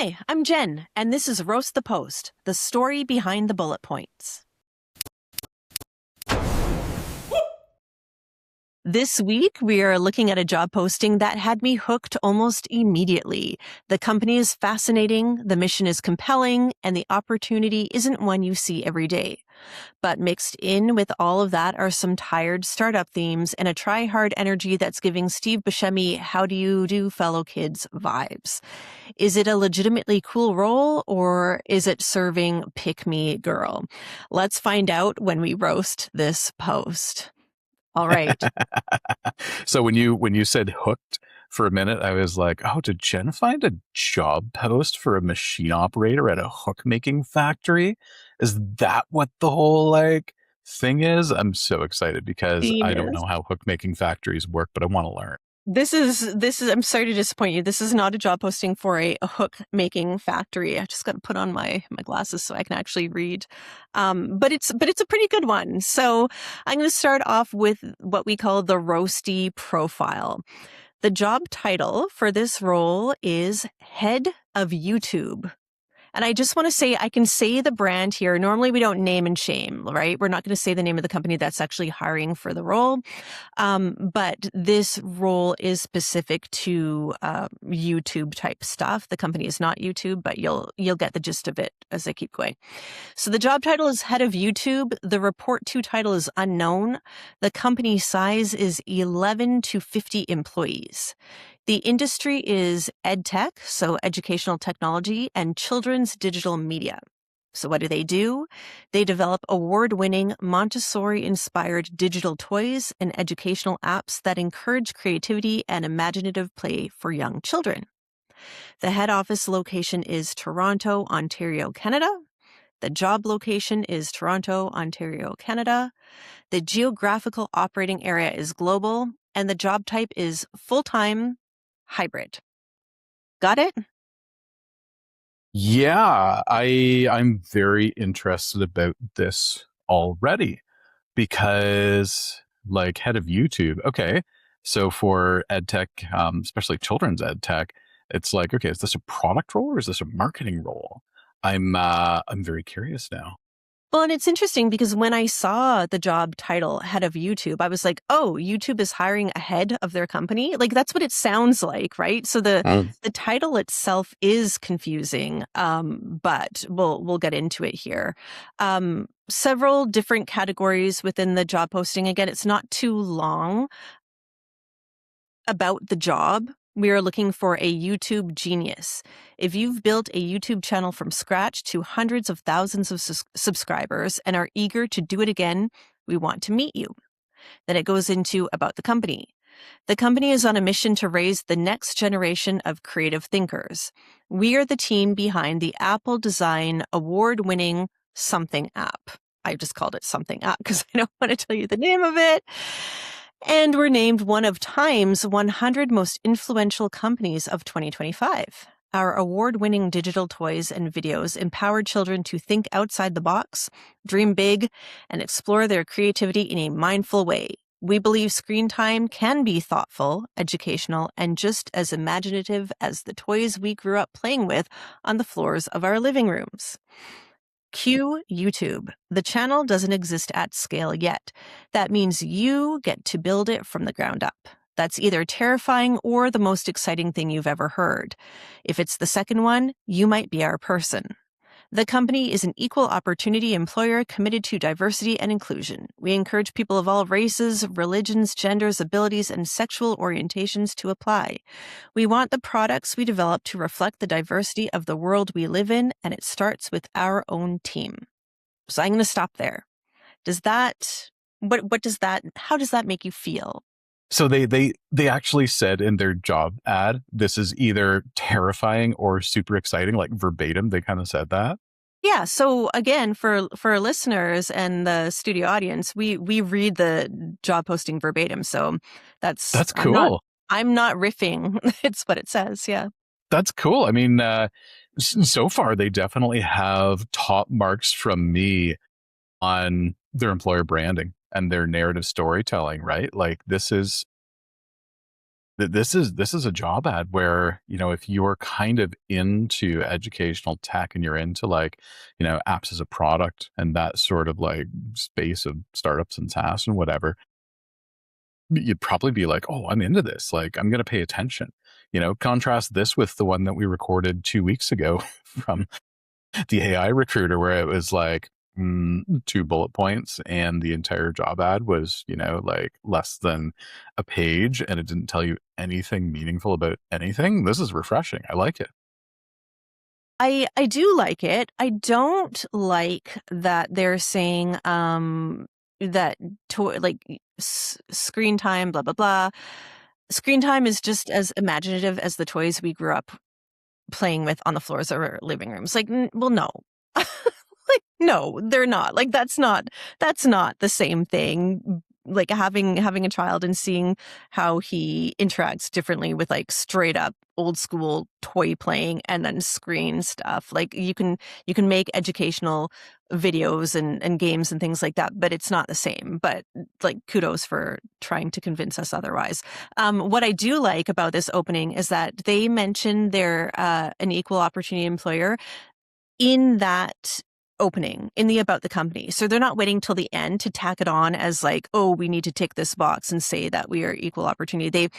Hi, I'm Jen, and this is Roast the Post, the story behind the bullet points. This week, we are looking at a job posting that had me hooked almost immediately. The company is fascinating, the mission is compelling, and the opportunity isn't one you see every day. But mixed in with all of that are some tired startup themes and a try-hard energy that's giving Steve Buscemi "how do you do, fellow kids" vibes. Is it a legitimately cool role, or is it serving pick-me girl? Let's find out when we roast this post. All right. So when you said hooked for a minute, I was like, oh, did Jen find a job post for a machine operator at a hook making factory? Is that what the whole thing is? I'm so excited because I don't know how hook making factories work, but I want to learn. This is, I'm sorry to disappoint you. This is not a job posting for a hook making factory. I just got to put on my glasses so I can actually read. But it's a pretty good one. So I'm going to start off with what we call the roasty profile. The job title for this role is Head of YouTube. And I just want to say, I can say the brand here. Normally we don't name and shame, right? We're not going to say the name of the company that's actually hiring for the role. But this role is specific to YouTube type stuff. The company is not YouTube, but you'll get the gist of it as I keep going. So the job title is Head of YouTube. The report to title is unknown. The company size is 11 to 50 employees. The industry is EdTech, so educational technology, and children's digital media. So what do? They develop award-winning Montessori-inspired digital toys and educational apps that encourage creativity and imaginative play for young children. The head office location is Toronto, Ontario, Canada. The job location is Toronto, Ontario, Canada. The geographical operating area is global, and the job type is full-time hybrid. Got it? Yeah, I'm very interested about this already because head of YouTube. Okay. So for ed tech, especially children's ed tech, it's like, okay, is this a product role or is this a marketing role? I'm very curious now. Well, and it's interesting because when I saw the job title, Head of YouTube, I was like, oh, YouTube is hiring a head of their company. Like, that's what it sounds like, right? So the title itself is confusing, but we'll get into it here. Several different categories within the job posting. Again, it's not too long about the job. We are looking for a YouTube genius. If you've built a YouTube channel from scratch to hundreds of thousands of subscribers and are eager to do it again, we want to meet you. Then it goes into about the company. The company is on a mission to raise the next generation of creative thinkers. We are the team behind the Apple Design award-winning Something app. I just called it Something app because I don't want to tell you the name of it. And we're named one of Time's 100 most influential companies of 2025. Our award-winning digital toys and videos empower children to think outside the box, dream big, and explore their creativity in a mindful way. We believe screen time can be thoughtful, educational, and just as imaginative as the toys we grew up playing with on the floors of our living rooms. Cue YouTube. The channel doesn't exist at scale yet. That means you get to build it from the ground up. That's either terrifying or the most exciting thing you've ever heard. If it's the second one, you might be our person. The company is an equal opportunity employer committed to diversity and inclusion. We encourage people of all races, religions, genders, abilities, and sexual orientations to apply. We want the products we develop to reflect the diversity of the world we live in, and it starts with our own team. So I'm going to stop there. How does that make you feel? So they actually said in their job ad, this is either terrifying or super exciting, like verbatim. They kind of said that. Yeah. So again, for our listeners and the studio audience, we read the job posting verbatim. So That's cool. I'm not riffing. It's what it says. Yeah. That's cool. I mean, so far they definitely have top marks from me on their employer branding and their narrative storytelling, right? Like this is This is a job ad where, if you're kind of into educational tech and you're into like, apps as a product and that sort of like space of startups and SaaS and whatever, you'd probably be like, oh, I'm into this. Like, I'm going to pay attention. Contrast this with the one that we recorded 2 weeks ago from the AI recruiter, where it was like 2 bullet points and the entire job ad was, like less than a page and it didn't tell you anything meaningful about anything. This is refreshing. I like it. I do like it. I don't like that they're saying that like screen time, blah blah blah. Screen time is just as imaginative as the toys we grew up playing with on the floors of our living rooms. Like, well, no. Like, no, they're not. Like, that's not the same thing. Like having a child and seeing how he interacts differently with like straight up old school toy playing and then screen stuff. Like you can make educational videos and games and things like that, but it's not the same. But like kudos for trying to convince us otherwise. What I do like about this opening is that they mention they're an equal opportunity employer in that opening, in the about the company. So they're not waiting till the end to tack it on as like, oh, we need to tick this box and say that we are equal opportunity. They've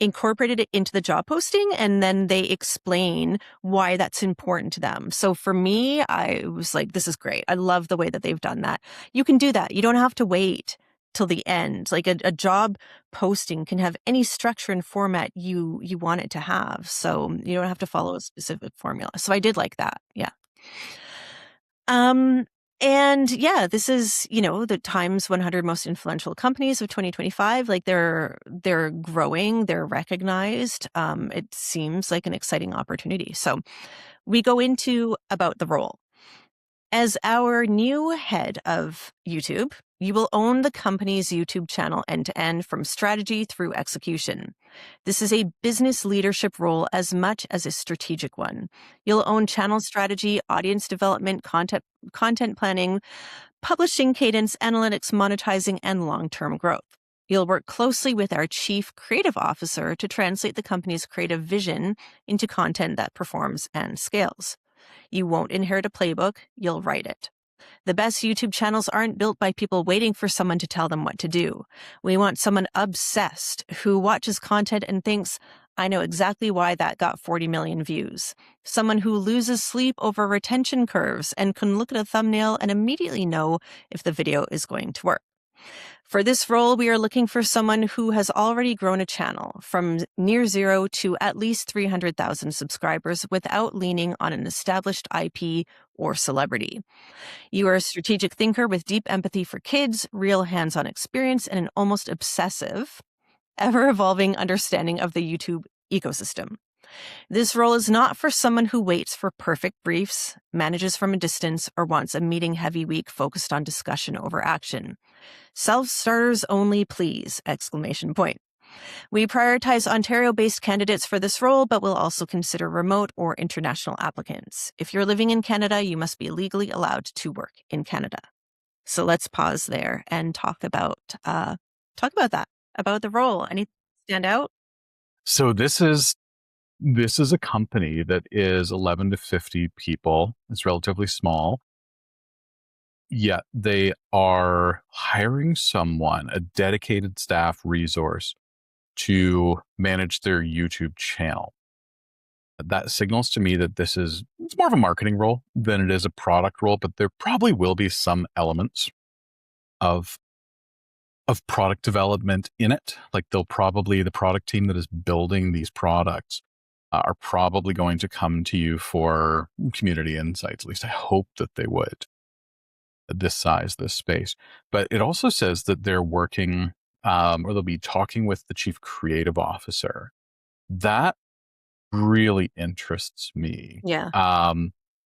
incorporated it into the job posting and then they explain why that's important to them. So for me, I was like, this is great. I love the way that they've done that. You can do that. You don't have to wait till the end. Like a job posting can have any structure and format you want it to have. So you don't have to follow a specific formula. So I did like that. Yeah. And yeah, this is, the Times 100 most influential companies of 2025. Like they're growing, they're recognized. It seems like an exciting opportunity. So we go into about the role. As our new head of YouTube, you will own the company's YouTube channel end to end from strategy through execution. This is a business leadership role as much as a strategic one. You'll own channel strategy, audience development, content planning, publishing cadence, analytics, monetizing, and long-term growth. You'll work closely with our chief creative officer to translate the company's creative vision into content that performs and scales. You won't inherit a playbook, you'll write it. The best YouTube channels aren't built by people waiting for someone to tell them what to do. We want someone obsessed who watches content and thinks, I know exactly why that got 40 million views. Someone who loses sleep over retention curves and can look at a thumbnail and immediately know if the video is going to work. For this role, we are looking for someone who has already grown a channel from near zero to at least 300,000 subscribers without leaning on an established IP or celebrity. You are a strategic thinker with deep empathy for kids, real hands-on experience, and an almost obsessive, ever-evolving understanding of the YouTube ecosystem. This role is not for someone who waits for perfect briefs, manages from a distance, or wants a meeting-heavy week focused on discussion over action. Self-starters only, please! ! We prioritize Ontario-based candidates for this role, but will also consider remote or international applicants. If you're living in Canada, you must be legally allowed to work in Canada. So let's pause there and talk about that, about the role. Anything stand out? So this is a company that is 11 to 50 people. It's relatively small. Yet they are hiring someone, a dedicated staff resource, to manage their YouTube channel. That signals to me that it's more of a marketing role than it is a product role, but there probably will be some elements of product development in it. Like the product team that is building these products are probably going to come to you for community insights. At least I hope that they would. This size, this space. But it also says that they're working or they'll be talking with the chief creative officer. That really interests me. Yeah.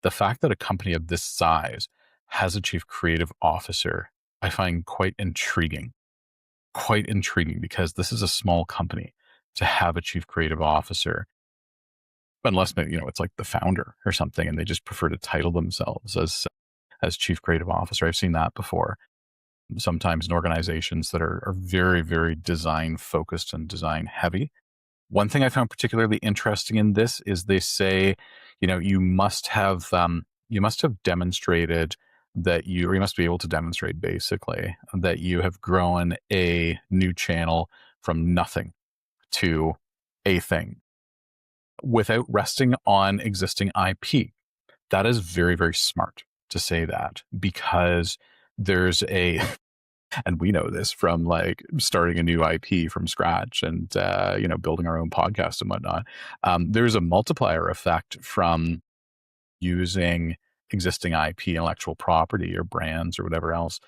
The fact that a company of this size has a chief creative officer, I find quite intriguing because this is a small company to have a chief creative officer. Unless maybe, it's like the founder or something and they just prefer to title themselves as chief creative officer. I've seen that before. Sometimes in organizations that are very, very design focused and design heavy, One thing I found particularly interesting in this is they say, you must have demonstrated that or you must be able to demonstrate basically that you have grown a new channel from nothing to a thing without resting on existing IP. That is very, very smart to say that, because there's and we know this from like starting a new IP from scratch and, building our own podcast and whatnot. There's a multiplier effect from using existing IP, intellectual property, or brands or whatever else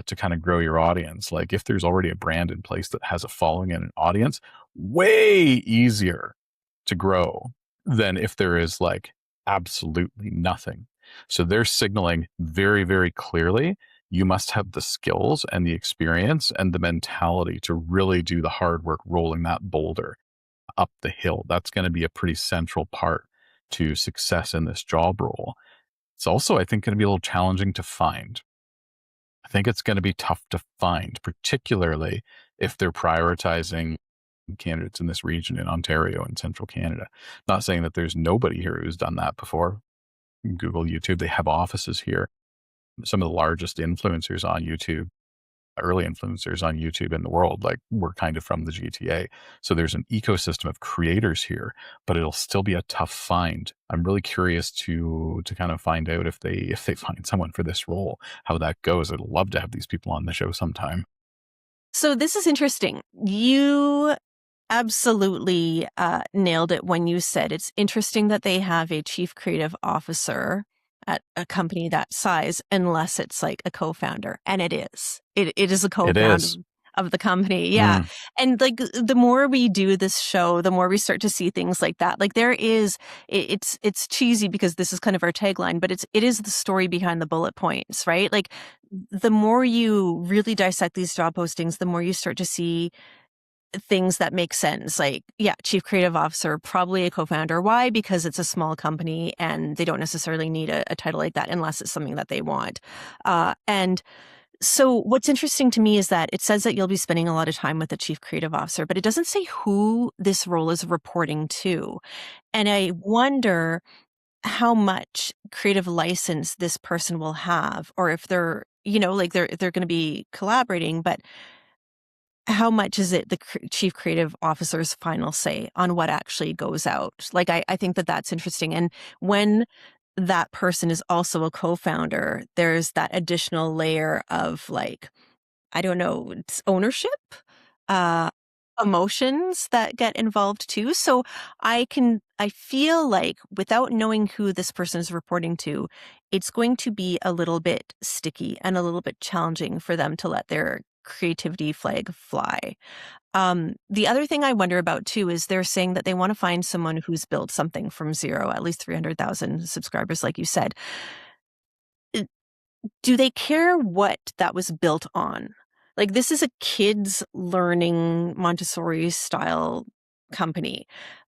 to kind of grow your audience. Like if there's already a brand in place that has a following and an audience, way easier to grow than if there is like absolutely nothing. So they're signaling very, very clearly you must have the skills and the experience and the mentality to really do the hard work rolling that boulder up the hill. That's going to be a pretty central part to success in this job role. It's also, I think, going to be a little challenging to find. I think it's going to be tough to find, particularly if they're prioritizing candidates in this region in Ontario and central Canada. Not saying that there's nobody here who's done that before. Google YouTube, they have offices here. Some of the largest influencers on YouTube, early influencers on YouTube in the world, like were kind of from the GTA. So there's an ecosystem of creators here, but it'll still be a tough find. I'm really curious to kind of find out if they find someone for this role, how that goes. I'd love to have these people on the show sometime. So this is interesting. You absolutely nailed it when you said it's interesting that they have a chief creative officer at a company that size, unless it's like a co-founder. And it is. It is a It co-founder is. of the company. Yeah. Mm. And like the more we do this show, the more we start to see things like that. Like there is, it's cheesy because this is kind of our tagline, but it is the story behind the bullet points, right? Like the more you really dissect these job postings, the more you start to see things that make sense. Like, yeah, chief creative officer, probably a co-founder. Why? Because it's a small company and they don't necessarily need a title like that unless it's something that they want. And so what's interesting to me is that it says that you'll be spending a lot of time with the chief creative officer, but it doesn't say who this role is reporting to. And I wonder how much creative license this person will have, or if they're, like they're going to be collaborating, but how much is it the chief creative officer's final say on what actually goes out? Like, I think that that's interesting. And when that person is also a co-founder, there's that additional layer of like, I don't know, it's ownership, uh, emotions that get involved too. So I feel like without knowing who this person is reporting to, it's going to be a little bit sticky and a little bit challenging for them to let their creativity flag fly. The other thing I wonder about too is they're saying that they want to find someone who's built something from zero, at least 300,000 subscribers, like you said. Do they care what that was built on? Like this is a kids learning Montessori style company.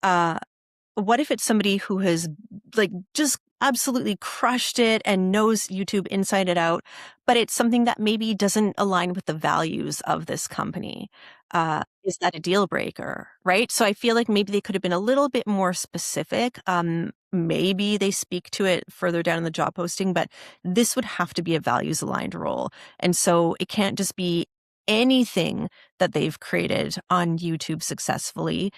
What if it's somebody who has like just absolutely crushed it and knows YouTube inside and out, but it's something that maybe doesn't align with the values of this company? Is that a deal breaker, right? So I feel like maybe they could have been a little bit more specific. Maybe they speak to it further down in the job posting, but this would have to be a values aligned role. And so it can't just be anything that they've created on YouTube successfully,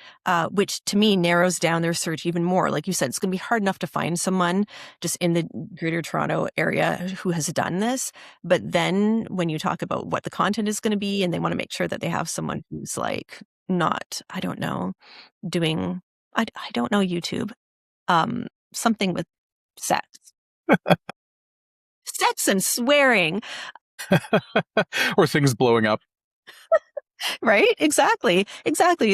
which to me narrows down their search even more. Like you said, it's going to be hard enough to find someone just in the Greater Toronto area who has done this. But then when you talk about what the content is going to be, and they want to make sure that they have someone who's like not, I don't know, doing, I don't know, YouTube, something with sex, sex and swearing. Or things blowing up. Right? Exactly.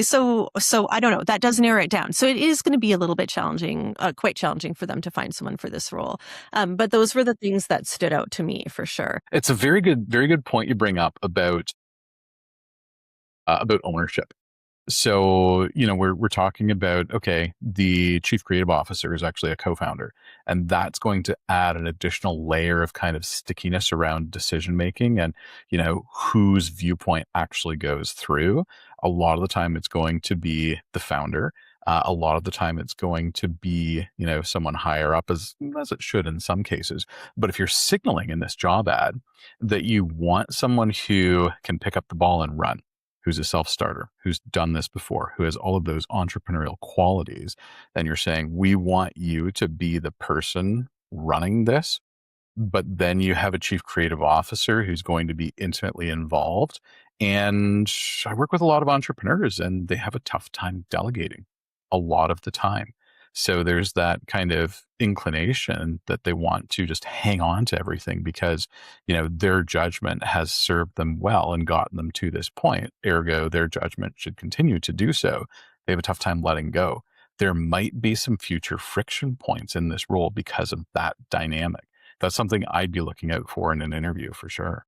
So I don't know. That does narrow it down. So it is going to be a little bit challenging, quite challenging for them to find someone for this role. But those were the things that stood out to me for sure. It's a very good point you bring up about ownership. So, we're talking about, okay, the chief creative officer is actually a co-founder, and that's going to add an additional layer of kind of stickiness around decision making and, whose viewpoint actually goes through. A lot of the time it's going to be the founder. A lot of the time it's going to be, someone higher up, as it should in some cases. But if you're signaling in this job ad that you want someone who can pick up the ball and run, who's a self-starter, who's done this before, who has all of those entrepreneurial qualities, then you're saying, we want you to be the person running this, but then you have a chief creative officer who's going to be intimately involved. And I work with a lot of entrepreneurs and they have a tough time delegating a lot of the time. So there's that kind of inclination that they want to just hang on to everything because, their judgment has served them well and gotten them to this point. Ergo, their judgment should continue to do so. They have a tough time letting go. There might be some future friction points in this role because of that dynamic. That's something I'd be looking out for in an interview for sure.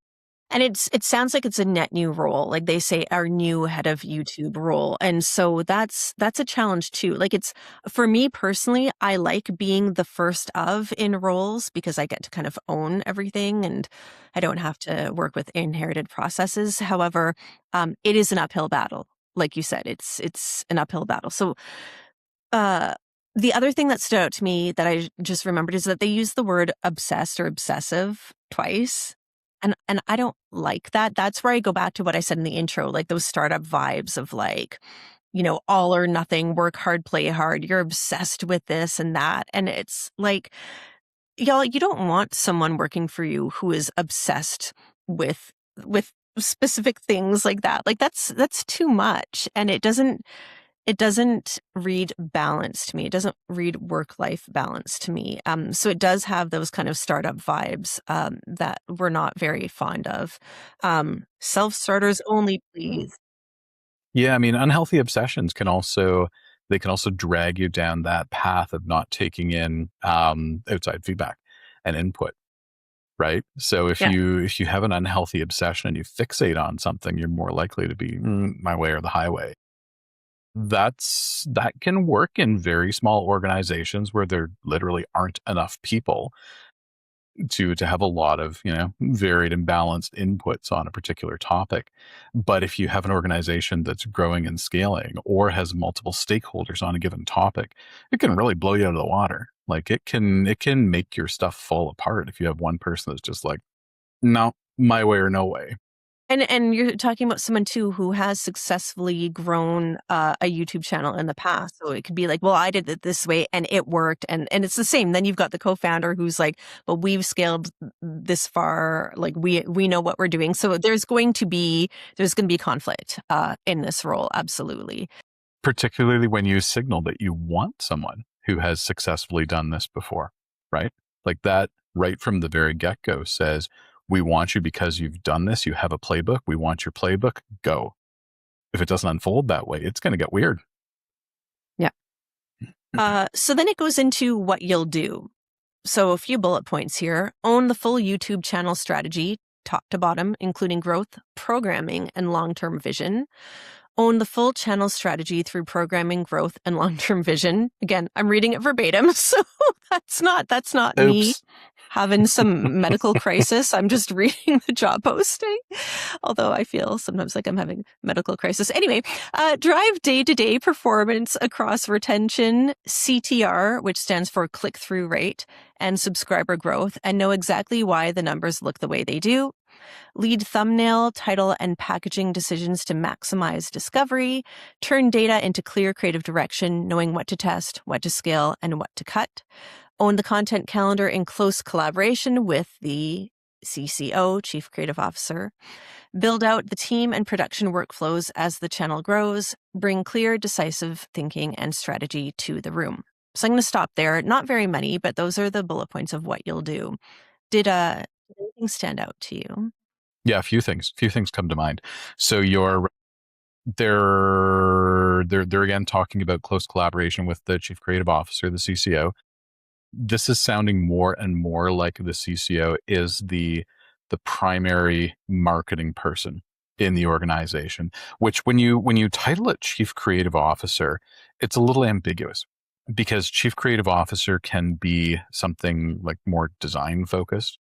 And it sounds like it's a net new role. Like they say, our new head of YouTube role. And so that's a challenge too. Like it's, for me personally, I like being the first of in roles because I get to kind of own everything and I don't have to work with inherited processes. However, it is an uphill battle. Like you said, it's an uphill battle. So uh, the other thing that stood out to me that I just remembered is that they use the word obsessed or obsessive twice. And I don't like that. That's where I go back to what I said in the intro, like those startup vibes of like, all or nothing, work hard, play hard. You're obsessed with this and that. And it's like, y'all, you don't want someone working for you who is obsessed with specific things like that. Like that's too much. And it doesn't read balance to me. It doesn't read work-life balance to me. So it does have those kind of startup vibes that we're not very fond of. Self-starters only, please. Yeah, I mean, unhealthy obsessions they can also drag you down that path of not taking in outside feedback and input, right? So if Yeah. you have an unhealthy obsession and you fixate on something, you're more likely to be my way or the highway. That can work in very small organizations where there literally aren't enough people to have a lot of varied and balanced inputs on a particular topic. But if you have an organization that's growing and scaling or has multiple stakeholders on a given topic, it can really blow you out of the water. Like it can make your stuff fall apart if you have one person that's just like, no, my way or no way. And you're talking about someone too who has successfully grown a YouTube channel in the past. So it could be like, well, I did it this way and it worked, and it's the same. Then you've got the co-founder who's like, well, we've scaled this far, like we know what we're doing. So there's going to be conflict in this role, absolutely. Particularly when you signal that you want someone who has successfully done this before, right? Like that right from the very get-go says, we want you because you've done this. You have a playbook. We want your playbook. Go. If it doesn't unfold that way, it's going to get weird. Yeah. So then it goes into what you'll do. So a few bullet points here. Own the full YouTube channel strategy, top to bottom, including growth, programming, and long-term vision. Own the full channel strategy through programming, growth, and long-term vision. Again, I'm reading it verbatim, so that's not me Oops. having some medical crisis. I'm just reading the job posting, although I feel sometimes like I'm having medical crisis. Anyway, drive day-to-day performance across retention, CTR, which stands for click-through rate, and subscriber growth, and know exactly why the numbers look the way they do. Lead thumbnail, title, and packaging decisions to maximize discovery. Turn data into clear creative direction, knowing what to test, what to scale, and what to cut. Own the content calendar in close collaboration with the CCO, Chief Creative Officer. Build out the team and production workflows as the channel grows. Bring clear, decisive thinking and strategy to the room. So I'm going to stop there. Not very many, but those are the bullet points of what you'll do. Did anything stand out to you? Yeah, a few things. Come to mind. So they're again talking about close collaboration with the chief creative officer, the CCO. This is sounding more and more like the CCO is the primary marketing person in the organization, which when you title it Chief Creative Officer, it's a little ambiguous because Chief Creative Officer can be something like more design focused.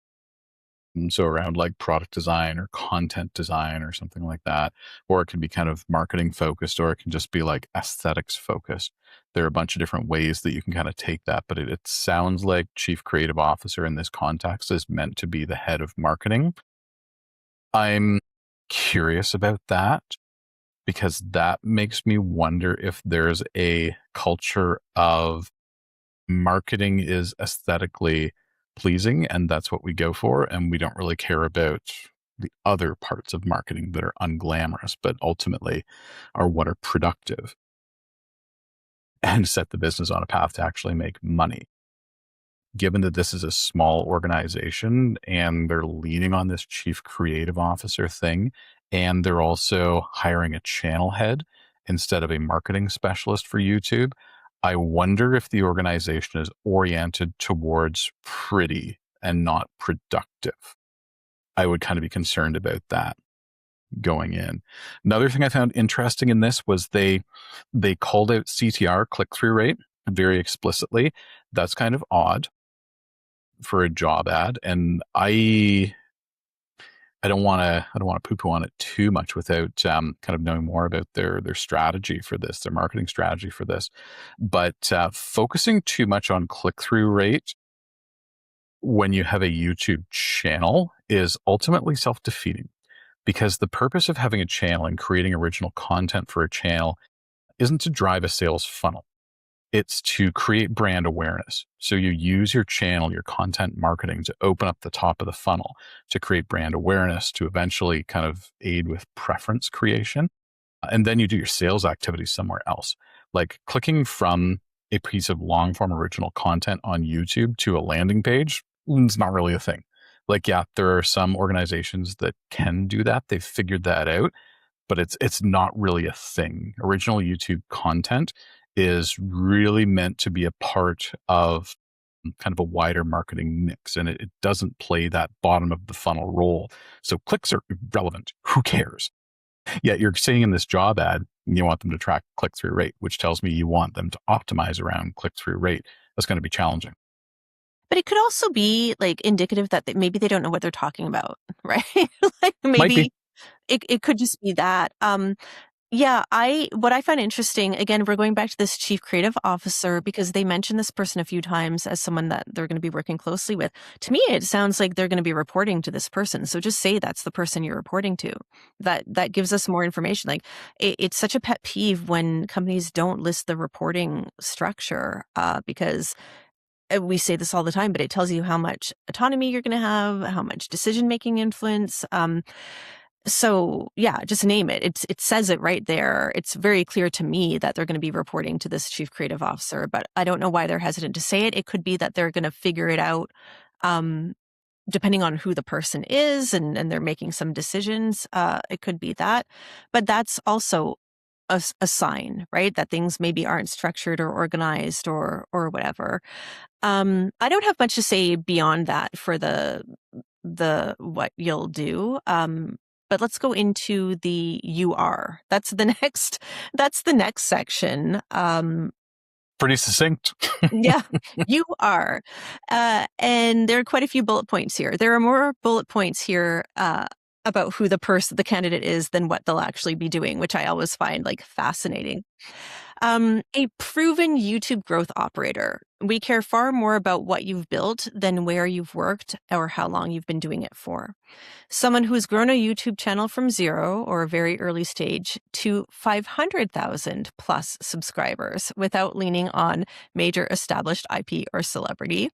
And so around like product design or content design or something like that, or it can be kind of marketing focused, or it can just be like aesthetics focused. There are a bunch of different ways that you can kind of take that, but it sounds like Chief Creative Officer in this context is meant to be the head of marketing. I'm curious about that because that makes me wonder if there's a culture of marketing is aesthetically pleasing and that's what we go for, and we don't really care about the other parts of marketing that are unglamorous but ultimately are what are productive and set the business on a path to actually make money. Given that this is a small organization and they're leaning on this chief creative officer thing, and they're also hiring a channel head instead of a marketing specialist for YouTube, I wonder if the organization is oriented towards pretty and not productive. I would kind of be concerned about that going in. Another thing I found interesting in this was they called out CTR, click-through rate, very explicitly. That's kind of odd for a job ad, and I don't want to poo-poo on it too much without kind of knowing more about their strategy for this, their marketing strategy for this. But focusing too much on click-through rate when you have a YouTube channel is ultimately self-defeating, because the purpose of having a channel and creating original content for a channel isn't to drive a sales funnel. It's to create brand awareness. So you use your channel, your content marketing to open up the top of the funnel, to create brand awareness, to eventually kind of aid with preference creation. And then you do your sales activities somewhere else. Like clicking from a piece of long form original content on YouTube to a landing page, it's not really a thing. Like, yeah, there are some organizations that can do that. They've figured that out, but it's not really a thing. Original YouTube content is really meant to be a part of kind of a wider marketing mix, and it doesn't play that bottom of the funnel role. So clicks are irrelevant. Who cares? Yet you're saying in this job ad, you want them to track click-through rate, which tells me you want them to optimize around click-through rate. That's going to be challenging. But it could also be like indicative that maybe they don't know what they're talking about, right? Like Might be. maybe it could just be that. Yeah, what I find interesting, again, we're going back to this chief creative officer because they mentioned this person a few times as someone that they're going to be working closely with. To me, it sounds like they're going to be reporting to this person. So just say that's the person you're reporting to. That gives us more information. Like it's such a pet peeve when companies don't list the reporting structure because we say this all the time, but it tells you how much autonomy you're going to have, how much decision-making influence. So yeah, just name it. It says it right there. It's very clear to me that they're going to be reporting to this chief creative officer, but I don't know why they're hesitant to say it. It could be that they're going to figure it out, depending on who the person is, and they're making some decisions. It could be that, but that's also a sign, right? That things maybe aren't structured or organized or whatever. I don't have much to say beyond that for the what you'll do. But let's go into the UR. That's the next section. Pretty succinct. Yeah, you are. And there are quite a few bullet points here. There are more bullet points here about who the candidate is than what they'll actually be doing, which I always find like fascinating. A proven YouTube growth operator. We care far more about what you've built than where you've worked or how long you've been doing it for. Someone who's grown a YouTube channel from 0 or a very early stage to 500,000 plus subscribers without leaning on major established IP or celebrity.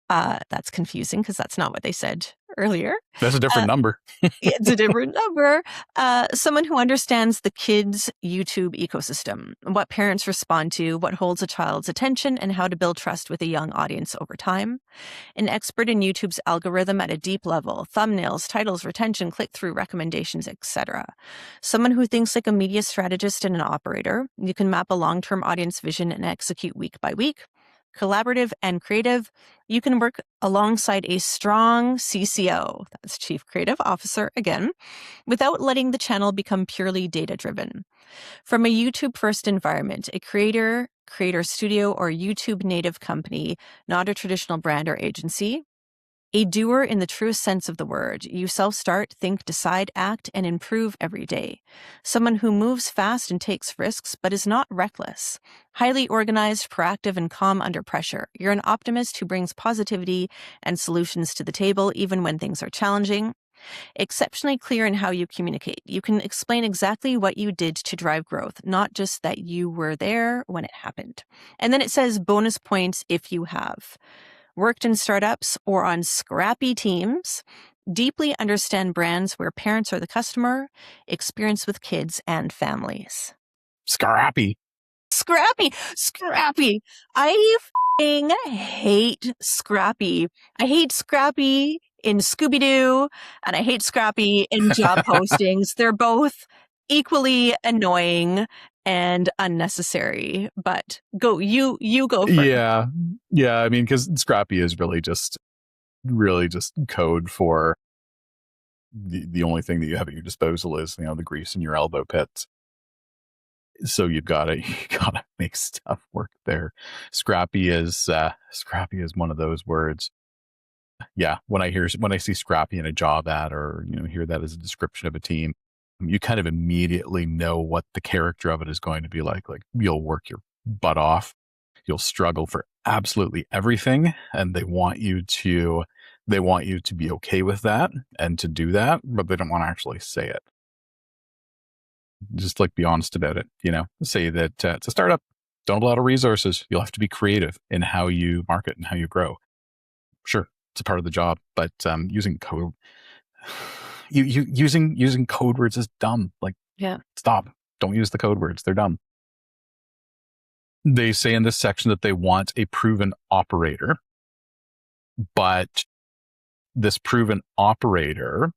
That's confusing because that's not what they said earlier. That's a different number. It's a different number. Someone who understands the kids' YouTube ecosystem, what parents respond to, what holds a child's attention, and how to build trust with a young audience over time. An expert in YouTube's algorithm at a deep level, thumbnails, titles, retention, click-through, recommendations, etc. Someone who thinks like a media strategist and an operator. You can map a long-term audience vision and execute week by week. collaborative, and creative, you can work alongside a strong CCO, that's Chief Creative Officer again, without letting the channel become purely data-driven. From a YouTube-first environment, a creator studio, or YouTube native company, not a traditional brand or agency, a doer in the truest sense of the word. You self-start, think, decide, act, and improve every day. Someone who moves fast and takes risks, but is not reckless. Highly organized, proactive, and calm under pressure. You're an optimist who brings positivity and solutions to the table, even when things are challenging. Exceptionally clear in how you communicate. You can explain exactly what you did to drive growth, not just that you were there when it happened. And then it says bonus points if you have worked in startups or on scrappy teams, deeply understand brands where parents are the customer, experience with kids and families. Scrappy. I f***ing hate Scrappy. I hate Scrappy in Scooby-Doo, and I hate Scrappy in job postings. They're both equally annoying and unnecessary. But you go first. Yeah. I mean, because Scrappy is really just code for the only thing that you have at your disposal is, the grease in your elbow pits. So you gotta make stuff work there. Scrappy is one of those words. Yeah, when I see Scrappy in a job ad, or hear that as a description of a team, you kind of immediately know what the character of it is going to be like. Like, you'll work your butt off, you'll struggle for absolutely everything, and they want you to be okay with that and to do that, but they don't want to actually say it. Just be honest about it. Say that it's a startup, don't have a lot of resources. You'll have to be creative in how you market and how you grow. Sure, it's a part of the job, but using code, using code words is dumb. Stop. Don't use the code words. They're dumb. They say in this section that they want a proven operator, but this proven operator,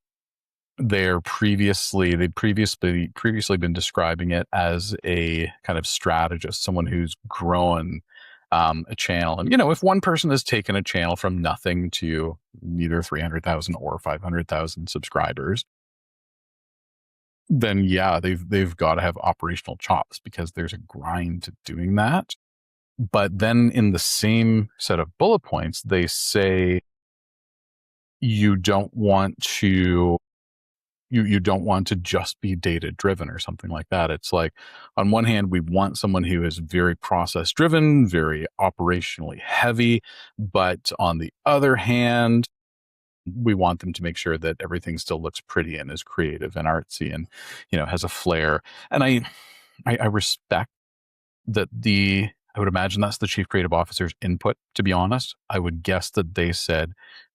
they'd previously been describing it as a kind of strategist, someone who's grown a channel. And if one person has taken a channel from nothing to either 300,000 or 500,000 subscribers, then yeah, they've got to have operational chops, because there's a grind to doing that. But then in the same set of bullet points, they say you don't want to just be data driven or something like that. It's like, on one hand, we want someone who is very process driven, very operationally heavy, but on the other hand, we want them to make sure that everything still looks pretty and is creative and artsy and has a flair. And I respect that. I would imagine that's the chief creative officer's input, to be honest. I would guess that they said,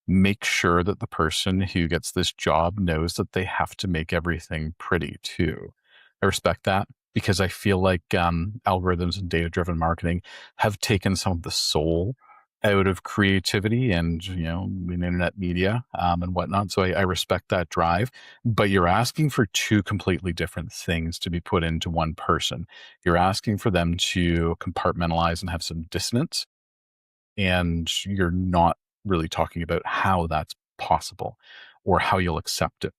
make sure that the person who gets this job knows that they have to make everything pretty too. I respect that, because I feel like algorithms and data-driven marketing have taken some of the soul out of creativity and, in internet media and whatnot. So I respect that drive, but you're asking for two completely different things to be put into one person. You're asking for them to compartmentalize and have some dissonance, and you're not really talking about how that's possible or how you'll accept it,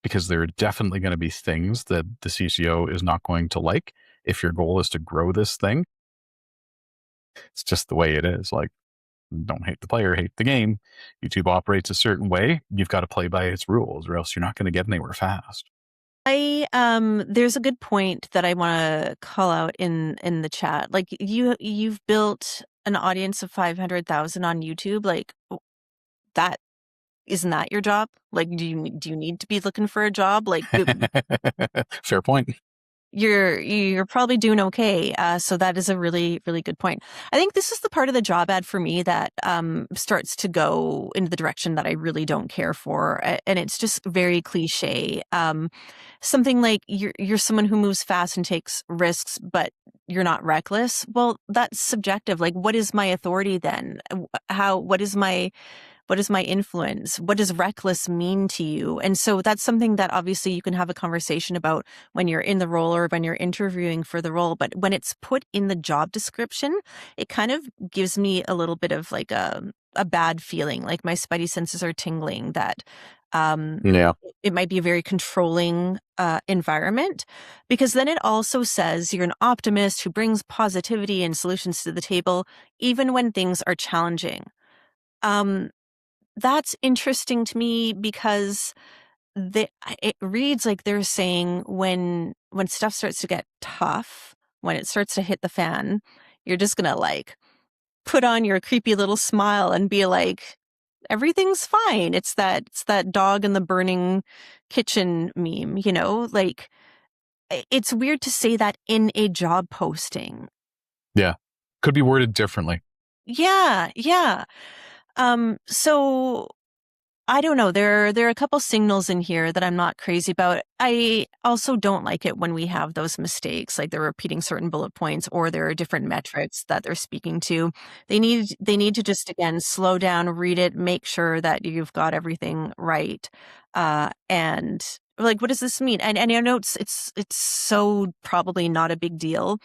because there are definitely going to be things that the CCO is not going to like if your goal is to grow this thing. It's just the way it is. Don't hate the player, hate the game. YouTube operates a certain way. You've got to play by its rules, or else you're not going to get anywhere fast. There's a good point that I want to call out in the chat. You've built an audience of 500,000 on YouTube. That isn't that your job? Do you need to be looking for a job? Fair point. You're probably doing okay. So that is a really, really good point. I think this is the part of the job ad for me that starts to go into the direction that I really don't care for. And it's just very cliche. Something like you're someone who moves fast and takes risks, but you're not reckless. Well, that's subjective. What is my authority then? What is my What is my influence? What does reckless mean to you? And so that's something that obviously you can have a conversation about when you're in the role or when you're interviewing for the role. But when it's put in the job description, it kind of gives me a little bit of like a bad feeling, like my spidey senses are tingling that um, Yeah. it might be a very controlling environment, because then it also says you're an optimist who brings positivity and solutions to the table, even when things are challenging. Um, that's interesting to me because it reads like they're saying when stuff starts to get tough, when it starts to hit the fan, you're just gonna like put on your creepy little smile and be like, everything's fine. It's that dog in the burning kitchen meme, like it's weird to say that in a job posting. Yeah. Could be worded differently. Yeah, yeah. So I don't know. There are a couple signals in here that I'm not crazy about. I also don't like it when we have those mistakes, like they're repeating certain bullet points or there are different metrics that they're speaking to. They need to just again slow down, read it, make sure that you've got everything right. And like, what does this mean? And I know it's so probably not a big deal,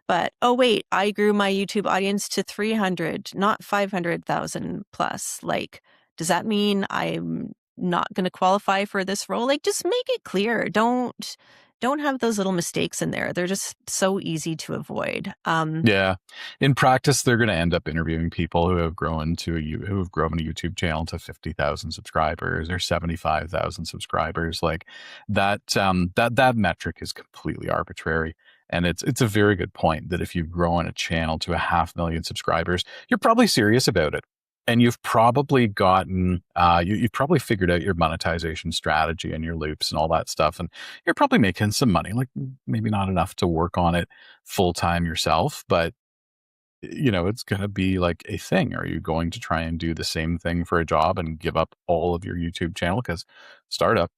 but oh wait, I grew my YouTube audience to 300, not 500,000 plus. Like, does that mean I'm not going to qualify for this role? Like, just make it clear. Don't have those little mistakes in there. They're just so easy to avoid. Yeah. In practice, they're going to end up interviewing people who have grown a YouTube channel to 50,000 subscribers or 75,000 subscribers. Like that metric is completely arbitrary. And it's a very good point that if you've grown a channel to 500,000 subscribers, you're probably serious about it. And you've probably gotten, you've probably figured out your monetization strategy and your loops and all that stuff. And you're probably making some money, like maybe not enough to work on it full time yourself, but it's going to be like a thing. Are you going to try and do the same thing for a job and give up all of your YouTube channel? Because startup,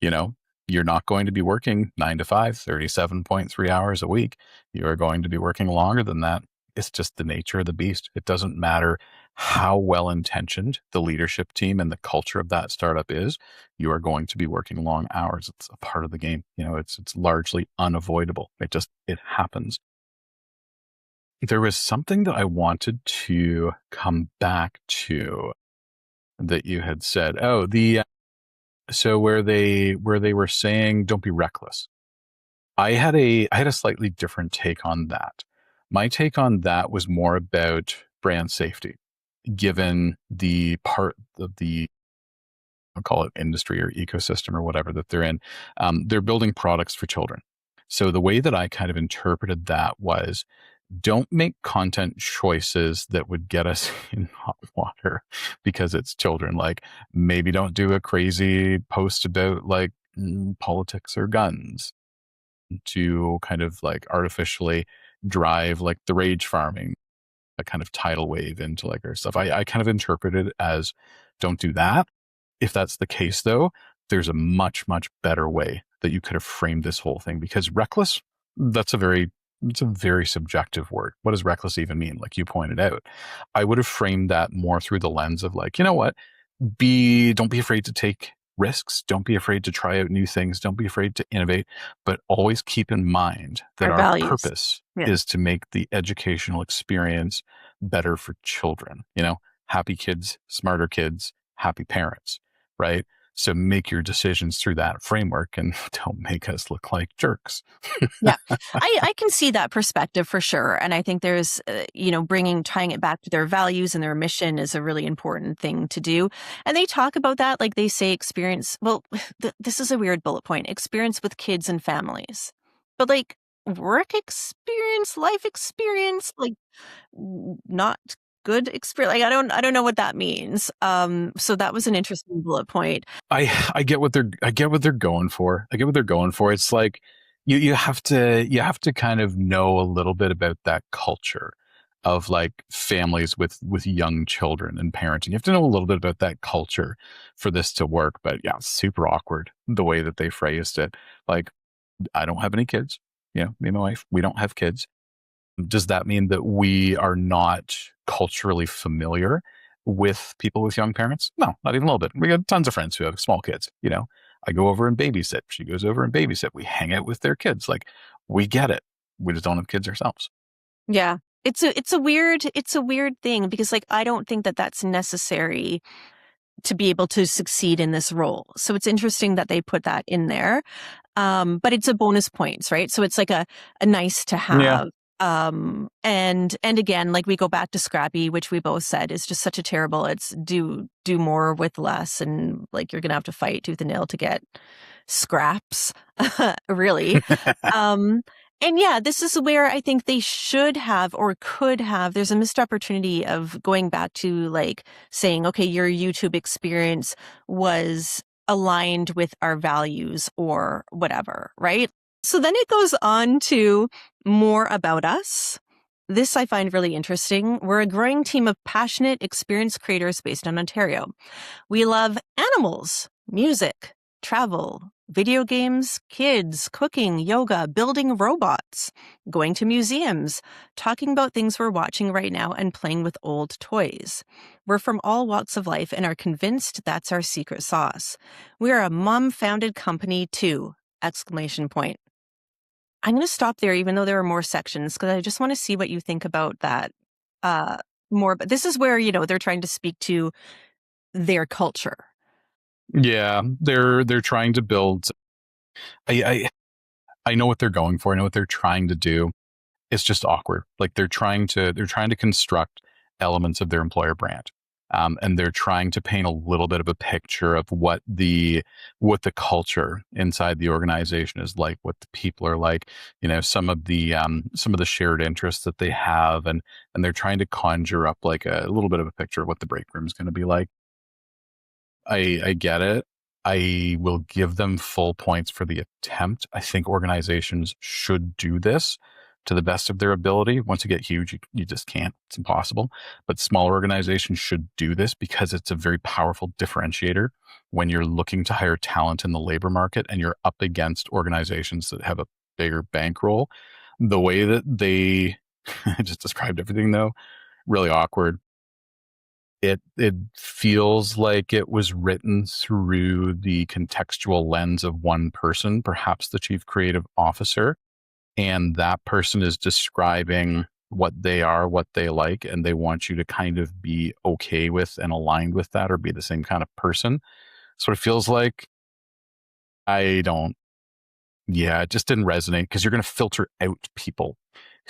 you know, you're not going to be working 9 to 5, 37.3 hours a week. You are going to be working longer than that. It's just the nature of the beast. It doesn't matter how well intentioned the leadership team and the culture of that startup is. You are going to be working long hours. It's a part of the game. It's largely unavoidable. It happens. There was something that I wanted to come back to that you had said. Oh, so where they were saying don't be reckless. I had a slightly different take on that. My take on that was more about brand safety, given the part of the, I'll call it industry or ecosystem or whatever that they're in. They're building products for children. So the way that I kind of interpreted that was, don't make content choices that would get us in hot water because it's children. Like, maybe don't do a crazy post about like politics or guns to kind of like artificially drive like the rage farming, a kind of tidal wave into like our stuff. I kind of interpreted it as, don't do that. If that's the case though, there's a much, much better way that you could have framed this whole thing, because reckless, it's a very subjective word. What does reckless even mean? Like you pointed out, I would have framed that more through the lens of like, you know what, don't be afraid to take risks. Don't be afraid to try out new things. Don't be afraid to innovate, but always keep in mind that Our our values. purpose Yeah. is to make the educational experience better for children. Happy kids, smarter kids, happy parents, right? So make your decisions through that framework and don't make us look like jerks. Yeah, I can see that perspective for sure. And I think there's, tying it back to their values and their mission is a really important thing to do. And they talk about that, like they say experience. Well, this is a weird bullet point, experience with kids and families. But like work experience, life experience, like not good experience. Like I don't know what that means. So that was an interesting bullet point. I get what they're going for. I get what they're going for. It's like you have to kind of know a little bit about that culture of like families with young children and parenting. You have to know a little bit about that culture for this to work. But yeah, super awkward the way that they phrased it. Like, I don't have any kids. Me and my wife, we don't have kids. Does that mean that we are not culturally familiar with people with young parents? No, not even a little bit. We got tons of friends who have small kids. I go over and babysit. She goes over and babysit. We hang out with their kids. Like, we get it. We just don't have kids ourselves. Yeah. It's a weird thing because like I don't think that that's necessary to be able to succeed in this role. So it's interesting that they put that in there. But it's a bonus points, right? So it's like a nice to Yeah. have. And again, like we go back to Scrappy, which we both said is just such a terrible, it's do more with less. And like, you're going to have to fight tooth and nail to get scraps, really. And yeah, this is where I think they should have or could have. There's a missed opportunity of going back to like saying, okay, your YouTube experience was aligned with our values or whatever, right? So then it goes on to more about us. This I find really interesting. We're a growing team of passionate, experienced creators based in Ontario. We love animals, music, travel, video games, kids, cooking, yoga, building robots, going to museums, talking about things we're watching right now, and playing with old toys. We're from all walks of life and are convinced that's our secret sauce. We are a mom-founded company too! Exclamation point. I'm going to stop there, even though there are more sections, because I just want to see what you think about that more. But this is where, they're trying to speak to their culture. Yeah, they're trying to build. I know what they're going for. I know what they're trying to do. It's just awkward. Like they're trying to construct elements of their employer brand, and they're trying to paint a little bit of a picture of what the culture inside the organization is like, what the people are like. Some of the shared interests that they have, and they're trying to conjure up like a little bit of a picture of what the break room is going to be like. I get it. I will give them full points for the attempt. I think organizations should do this to the best of their ability. Once you get huge, you just can't. It's impossible. But smaller organizations should do this because it's a very powerful differentiator when you're looking to hire talent in the labor market and you're up against organizations that have a bigger bankroll. The way that they just described everything, though, really awkward. It feels like it was written through the contextual lens of one person, perhaps the chief creative officer, and that person is describing what they are, what they like, and they want you to kind of be okay with and aligned with that or be the same kind of person. So it feels like it just didn't resonate because you're going to filter out people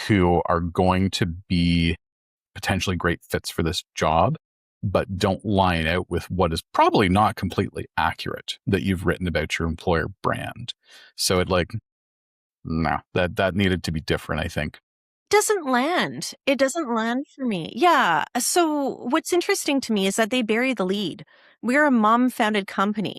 who are going to be potentially great fits for this job, but don't line out with what is probably not completely accurate that you've written about your employer brand. So that needed to be different, I think. It doesn't land for me. Yeah. So what's interesting to me is that they bury the lead. We're a mom-founded company.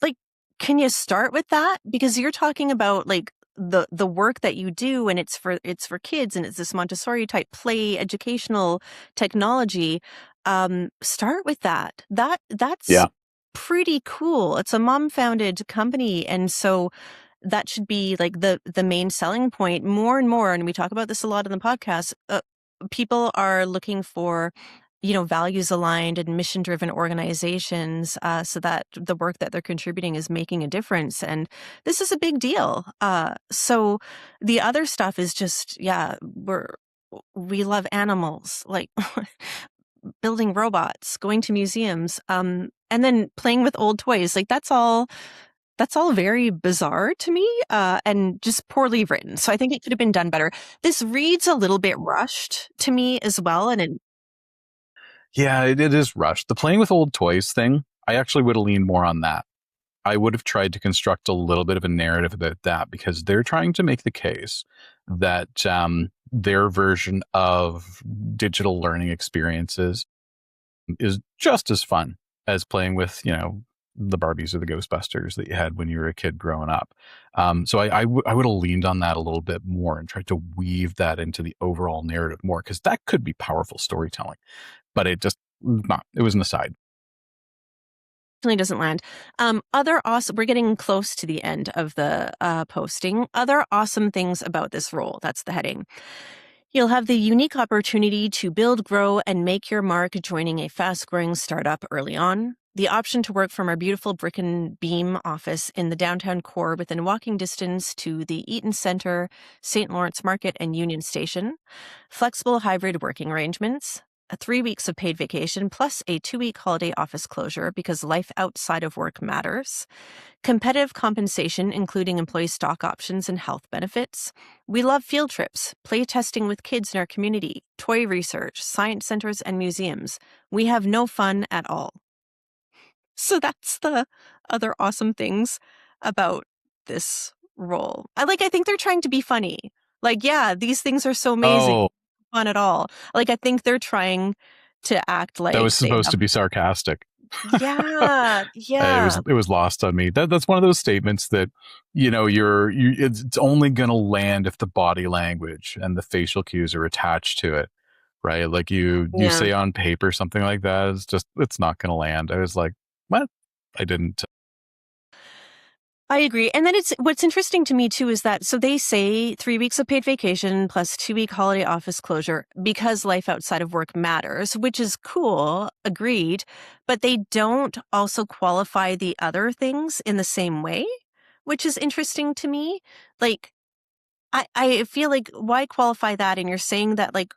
Like, can you start with that? Because you're talking about like the work that you do, and it's for kids, and it's this Montessori type play educational technology. Start with that. That's pretty cool. It's a mom-founded company, and so that should be like the main selling point. More and more, and we talk about this a lot in the podcast, people are looking for values aligned and mission driven organizations, so that the work that they're contributing is making a difference. And this is a big deal. So the other stuff is just, we love animals, like building robots, going to museums, and then playing with old toys. Like that's all very bizarre to me, and just poorly written. So I think it could have been done better. This reads a little bit rushed to me as well. And it is rushed. The playing with old toys thing, I actually would have leaned more on that. I would have tried to construct a little bit of a narrative about that because they're trying to make the case that their version of digital learning experiences is just as fun as playing with, the Barbies or the Ghostbusters that you had when you were a kid growing up. So I would have leaned on that a little bit more and tried to weave that into the overall narrative more, because that could be powerful storytelling. But it was an aside. Definitely doesn't land. We're getting close to the end of the posting. Other awesome things about this role. That's the heading. You'll have the unique opportunity to build, grow, and make your mark joining a fast-growing startup early on. The option to work from our beautiful brick and beam office in the downtown core within walking distance to the Eaton Center, St. Lawrence Market, and Union Station. Flexible hybrid working arrangements. 3 weeks of paid vacation plus a 2-week holiday office closure because life outside of work matters. Competitive compensation, including employee stock options and health benefits. We love field trips, play testing with kids in our community, toy research, science centers, and museums. We have no fun at all. So that's the other awesome things about this role. I think they're trying to be funny. Like, yeah, these things are so amazing. Oh, Fun at all. Like, I think they're trying to act that was like they supposed have. to be sarcastic. Yeah, yeah. It was lost on me. That's one of those statements that, it's only going to land if the body language and the facial cues are attached to it, right? Like you Yeah. say on paper something like that, it's not going to land. I was like, what? I didn't. I agree. And then what's interesting to me too is that, so they say 3 weeks of paid vacation plus 2-week holiday office closure because life outside of work matters, which is cool. Agreed. But they don't also qualify the other things in the same way, which is interesting to me. Like, I feel like, why qualify that? And you're saying that like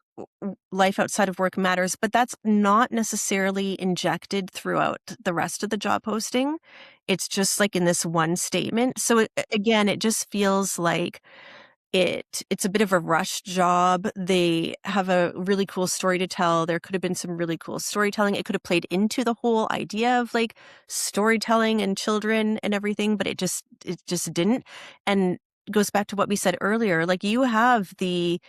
life outside of work matters, but that's not necessarily injected throughout the rest of the job posting. It's just like in this one statement. So again, it just feels like it's a bit of a rush job. They have a really cool story to tell. There could have been some really cool storytelling. It could have played into the whole idea of like storytelling and children and everything, but it just didn't. And goes back to what we said earlier. Like, you have the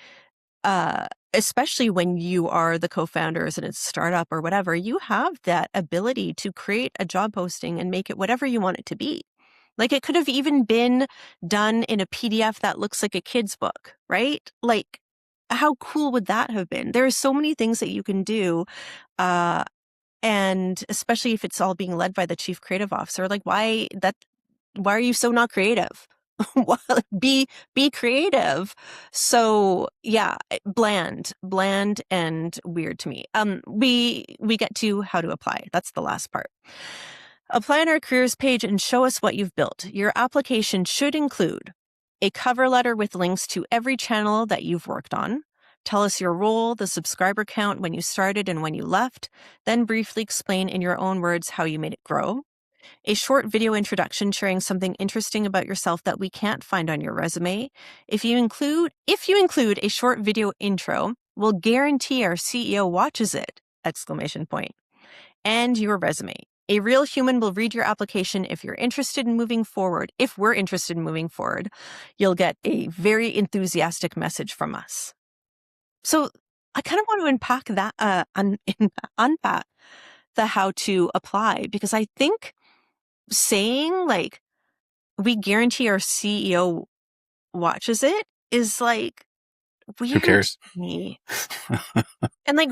especially when you are the co-founders and it's a startup or whatever, you have that ability to create a job posting and make it whatever you want it to be. Like, it could have even been done in a PDF that looks like a kid's book, right? Like, how cool would that have been? There are so many things that you can do. And especially if it's all being led by the chief creative officer, like, why are you so not creative? be creative. So yeah, bland and weird to me. We get to how to apply. That's the last part. Apply on our careers page and show us what you've built. Your application should include a cover letter with links to every channel that you've worked on. Tell us your role, the subscriber count when you started and when you left, then briefly explain in your own words how you made it grow. A short video introduction sharing something interesting about yourself that we can't find on your resume. If you include a short video intro, we'll guarantee our CEO watches it! ! And your resume. A real human will read your application if you're interested in moving forward. If we're interested in moving forward, you'll get a very enthusiastic message from us. So I kind of want to unpack that, unpack the how to apply, because I think saying like, we guarantee our CEO watches it is like weird. Who cares? To me. And like,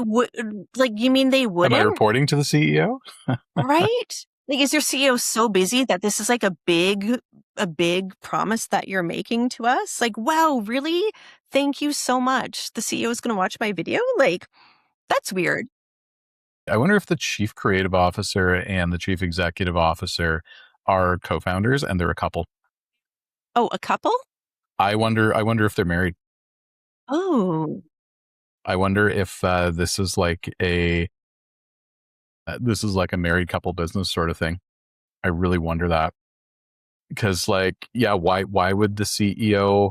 you mean they wouldn't? Am I reporting to the CEO? Right? Like, is your CEO so busy that this is like a big promise that you're making to us? Like, wow, really? Thank you so much. The CEO is going to watch my video? Like, that's weird. I wonder if the chief creative officer and the chief executive officer are co-founders and they're a couple. Oh, a couple? I wonder if they're married. Oh. I wonder if this is like a married couple business sort of thing. I really wonder that. Because like, yeah, why would the CEO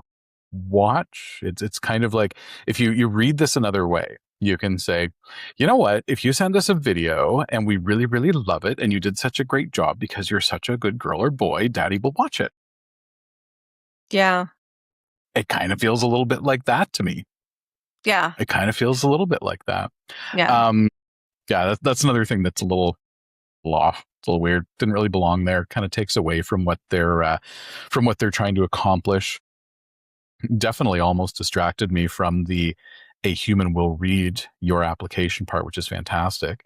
watch? It's kind of like, if you read this another way, you can say, you know what, if you send us a video and we really, really love it and you did such a great job because you're such a good girl or boy, daddy will watch it. Yeah. It kind of feels a little bit like that to me. Yeah. It kind of feels a little bit like that. Yeah. Yeah, that's another thing that's a little off. It's a little weird. Didn't really belong there. Kind of takes away from what they're trying to accomplish. Definitely almost distracted me from a human will read your application part, which is fantastic.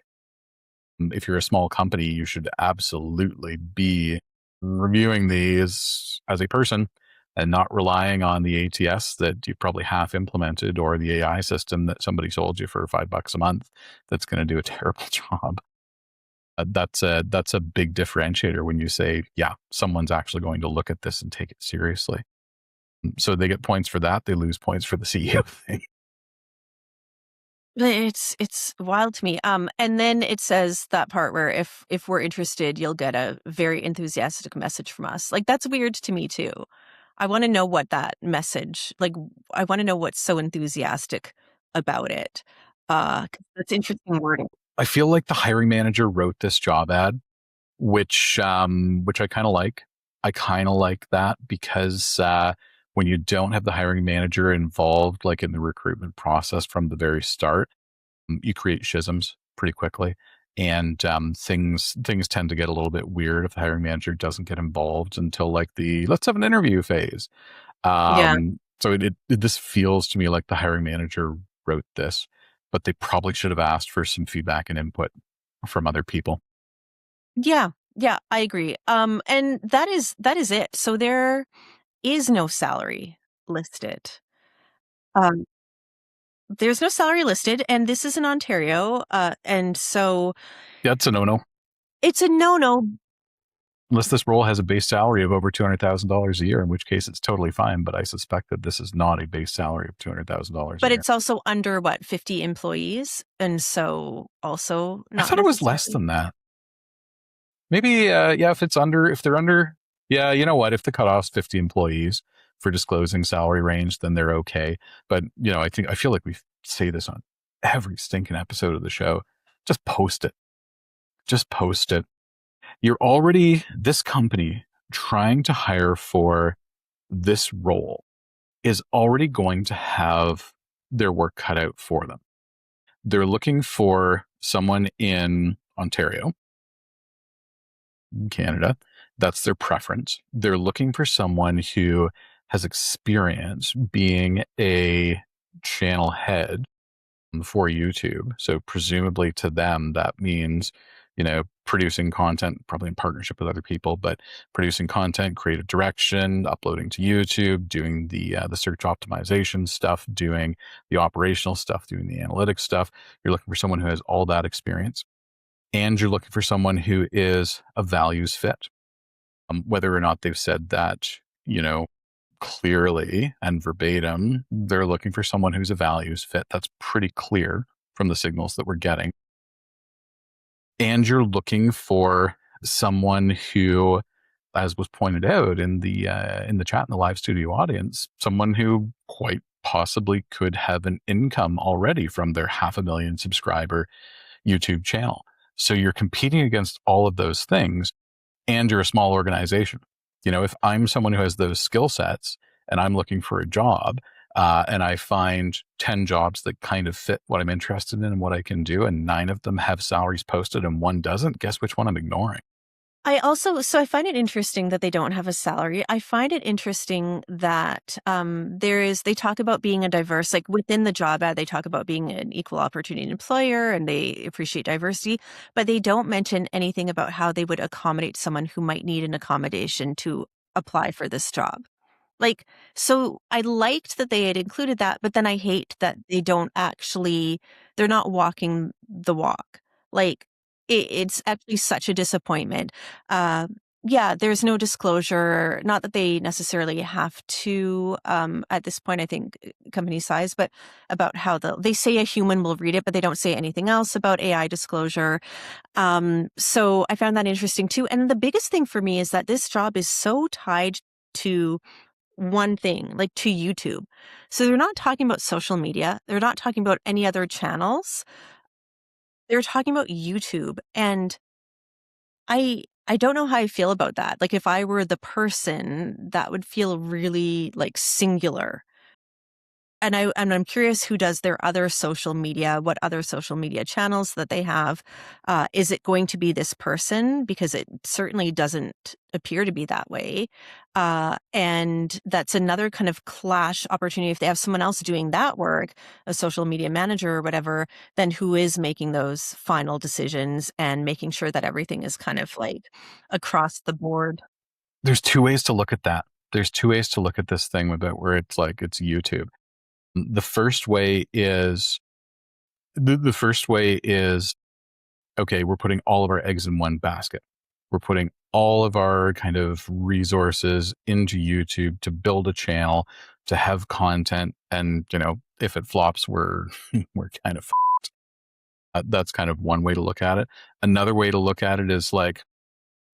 If you're a small company, you should absolutely be reviewing these as a person and not relying on the ATS that you probably half implemented or the AI system that somebody sold you for $5 a month that's going to do a terrible job. That's a big differentiator when you say, yeah, someone's actually going to look at this and take it seriously. So they get points for that. They lose points for the CEO thing. It's wild to me. And then it says that part where if we're interested, you'll get a very enthusiastic message from us. Like that's weird to me too. I want to know what that message, like I want to know what's so enthusiastic about it. 'Cause that's interesting wording. I feel like the hiring manager wrote this job ad, which I kind of like. I kind of like that because when you don't have the hiring manager involved, like in the recruitment process from the very start, you create schisms pretty quickly, and things tend to get a little bit weird if the hiring manager doesn't get involved until like the let's have an interview phase. Yeah. So this feels to me like the hiring manager wrote this, but they probably should have asked for some feedback and input from other people. Yeah. Yeah, I agree. And that is it. So there is no salary listed. Um, there's no salary listed, and this is in Ontario. And so That's a no-no. it's a no-no, Unless this role has a base salary of over $200,000 a year, in which case it's totally fine. But I suspect that this is not a base salary of $200,000 a but year. it's also under what, 50 employees, and so also I not thought it was less necessarily. than that. Maybe, yeah, if they're under, yeah, you know what? If the cutoff's 50 employees for disclosing salary range, then they're okay. But, I feel like we say this on every stinking episode of the show. Just post it. Just post it. This company trying to hire for this role is already going to have their work cut out for them. They're looking for someone in Ontario, Canada. That's their preference. They're looking for someone who has experience being a channel head for YouTube. So presumably to them, that means, producing content, probably in partnership with other people, but producing content, creative direction, uploading to YouTube, doing the search optimization stuff, doing the operational stuff, doing the analytics stuff. You're looking for someone who has all that experience, and you're looking for someone who is a values fit. Whether or not they've said that, clearly and verbatim, they're looking for someone who's a values fit. That's pretty clear from the signals that we're getting. And you're looking for someone who, as was pointed out in the chat in the live studio audience, someone who quite possibly could have an income already from their 500,000 subscriber YouTube channel. So you're competing against all of those things, and you're a small organization. If I'm someone who has those skill sets and I'm looking for a job, and I find 10 jobs that kind of fit what I'm interested in and what I can do, and 9 of them have salaries posted and 1 doesn't, guess which one I'm ignoring? I find it interesting that they don't have a salary. I find it interesting that they talk about being a diverse, like within the job ad, they talk about being an equal opportunity employer and they appreciate diversity, but they don't mention anything about how they would accommodate someone who might need an accommodation to apply for this job. Like, so I liked that they had included that, but then I hate that they're not walking the walk. Like, it's actually such a disappointment. Uh, yeah, there's no disclosure, not that they necessarily have to, at this point, I think company size, but about how they say a human will read it, but they don't say anything else about AI disclosure. So I found that interesting too. And the biggest thing for me is that this job is so tied to one thing, like to YouTube. So they're not talking about social media. They're not talking about any other channels. They're talking about YouTube. And I don't know how I feel about that. Like if I were the person, that would feel really like singular. And I'm curious who does their other social media, what other social media channels that they have. Is it going to be this person? Because it certainly doesn't appear to be that way. And that's another kind of clash opportunity. If they have someone else doing that work, a social media manager or whatever, then who is making those final decisions and making sure that everything is kind of like across the board? There's 2 ways to look at that. there's two ways to look at this thing about where it's like it's YouTube. The first way is the first way is okay, we're putting all of our eggs in one basket. We're putting all of our kind of resources into YouTube to build a channel, to have content, and if it flops, we're we're kind of that's kind of one way to look at it. Another way to look at it is like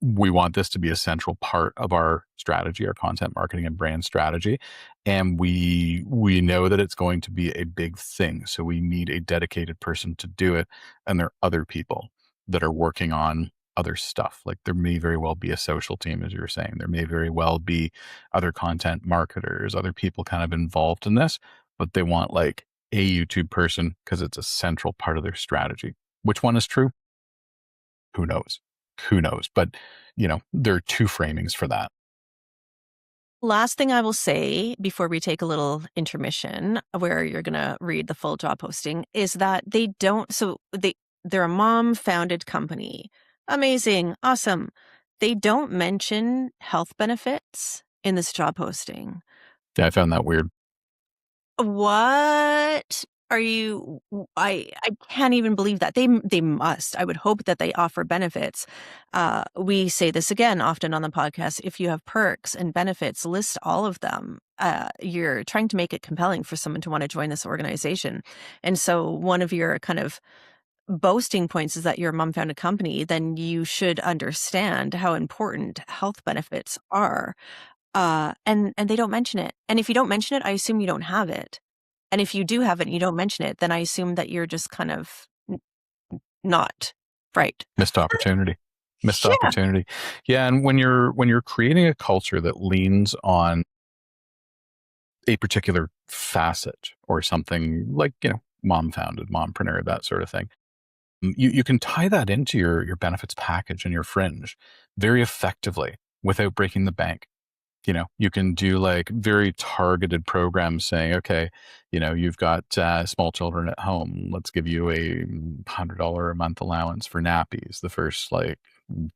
we want this to be a central part of our strategy, our content marketing and brand strategy. And we know that it's going to be a big thing. So we need a dedicated person to do it. And there are other people that are working on other stuff. Like there may very well be a social team, as you were saying. There may very well be other content marketers, other people kind of involved in this, but they want like a YouTube person because it's a central part of their strategy. Which one is true? Who knows? Who knows? But, there are two framings for that. Last thing I will say before we take a little intermission where you're going to read the full job posting is that they're a mom founded company. Amazing. Awesome. They don't mention health benefits in this job posting. Yeah, I found that weird. What are you? I can't even believe that they must. I would hope that they offer benefits. We say this again often on the podcast. If you have perks and benefits, list all of them. You're trying to make it compelling for someone to want to join this organization. And so one of your kind of boasting points is that you're a mom-founded company. Then you should understand how important health benefits are. And they don't mention it. And if you don't mention it, I assume you don't have it. And if you do have it and you don't mention it, then I assume that you're just kind of not right. Missed opportunity. Missed Yeah. opportunity. Yeah, and when you're creating a culture that leans on a particular facet or something like, mom founded, mompreneur, that sort of thing, you can tie that into your benefits package and your fringe very effectively without breaking the bank. You can do like very targeted programs saying, okay, you've got small children at home. Let's give you a $100 a month allowance for nappies the first like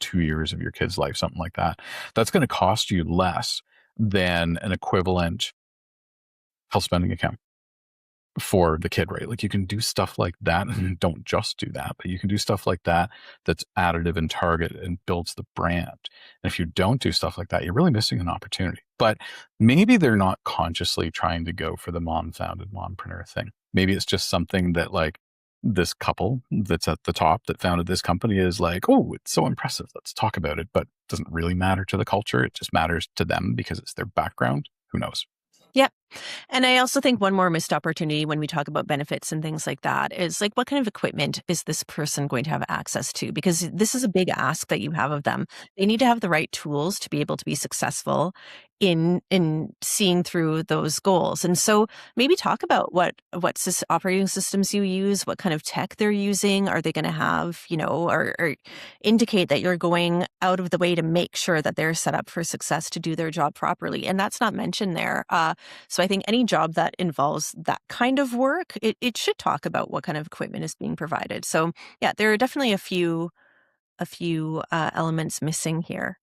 2 years of your kid's life, something like that. That's going to cost you less than an equivalent health spending account for the kid, right? Like you can do stuff like that, and don't just do that, but you can do stuff like that that's additive and targeted and builds the brand. And if you don't do stuff like that, you're really missing an opportunity. But maybe they're not consciously trying to go for the mom-founded mompreneur thing. Maybe it's just something that like this couple that's at the top that founded this company is like, oh, it's so impressive. Let's talk about it. But it doesn't really matter to the culture. It just matters to them because it's their background. Who knows? Yep. And I also think one more missed opportunity when we talk about benefits and things like that is like, what kind of equipment is this person going to have access to? Because this is a big ask that you have of them. They need to have the right tools to be able to be successful in seeing through those goals. And so maybe talk about what operating systems you use, what kind of tech they're using. Are they going to have, or indicate that you're going out of the way to make sure that they're set up for success to do their job properly. And that's not mentioned there. So I think any job that involves that kind of work, it should talk about what kind of equipment is being provided. So yeah, there are definitely a few elements missing here.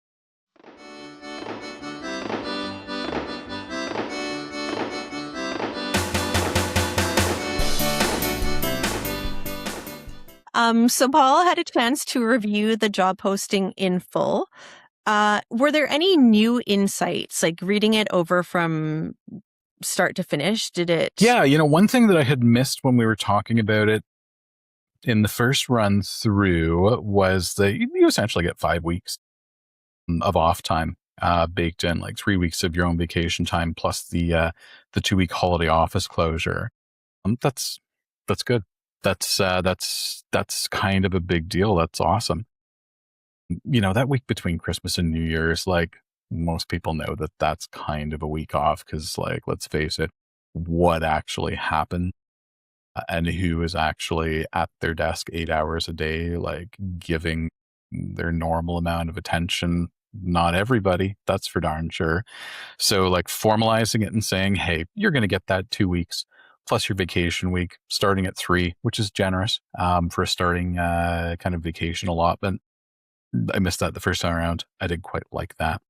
So Paul had a chance to review the job posting in full. Were there any new insights, like reading it over from start to finish? Did it? Yeah, one thing that I had missed when we were talking about it in the first run through was that you essentially get 5 weeks of off time baked in, like 3 weeks of your own vacation time plus the 2-week holiday office closure. That's good. That's kind of a big deal. That's awesome. That week between Christmas and New Year's, like most people know that that's kind of a week off because, like, let's face it, what actually happened and who is actually at their desk 8 hours a day, like giving their normal amount of attention. Not everybody, that's for darn sure. So like formalizing it and saying, hey, you're going to get that 2 weeks plus your vacation week starting at 3, which is generous for a starting kind of vacation allotment. I missed that the first time around. I didn't quite like that.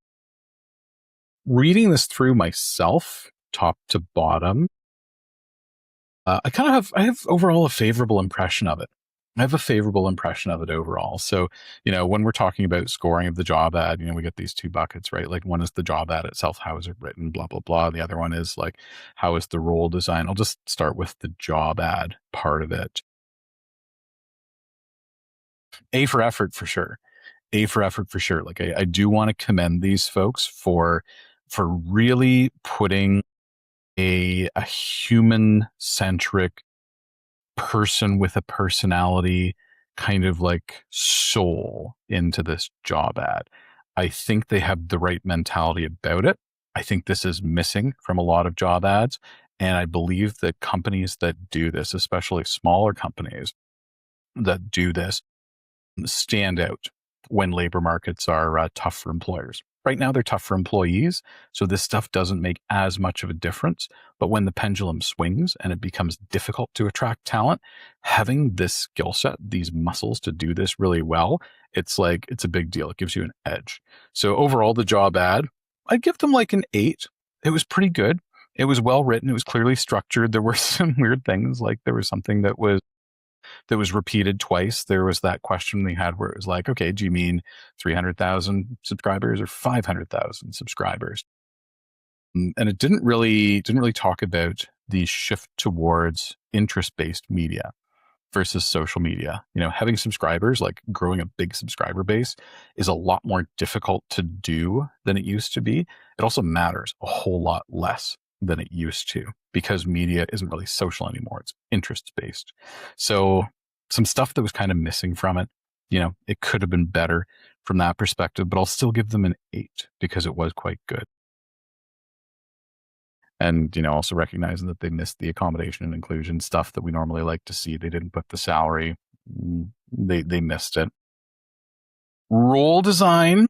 reading this through myself, top to bottom, I have overall a favorable impression of it. I have a favorable impression of it overall. So, when we're talking about scoring of the job ad, we get these two buckets, right? Like one is the job ad itself. How is it written? Blah, blah, blah. The other one is like, how is the role design? I'll just start with the job ad part of it. A for effort for sure. A for effort for sure. Like I do want to commend these folks for really putting a human centric person with a personality kind of like soul into this job ad. I think they have the right mentality about it. I think this is missing from a lot of job ads. And I believe that companies that do this, especially smaller companies that do this, stand out when labor markets are tough for employers. Right now, they're tough for employees, so this stuff doesn't make as much of a difference. But when the pendulum swings and it becomes difficult to attract talent, having this skill set, these muscles to do this really well, it's a big deal. It gives you an edge. So overall, the job ad, I'd give them like an 8. It was pretty good. It was well written. It was clearly structured. There were some weird things, like there was something that was repeated twice. There was that question we had where it was like, okay, do you mean 300,000 subscribers or 500,000 subscribers? And it didn't really talk about the shift towards interest-based media versus social media. Having subscribers, like growing a big subscriber base, is a lot more difficult to do than it used to be. It also matters a whole lot less than it used to, because media isn't really social anymore. It's interest-based. So some stuff that was kind of missing from it, it could have been better from that perspective, but I'll still give them an 8 because it was quite good. And, also recognizing that they missed the accommodation and inclusion stuff that we normally like to see. They didn't put the salary. They missed it. Role design,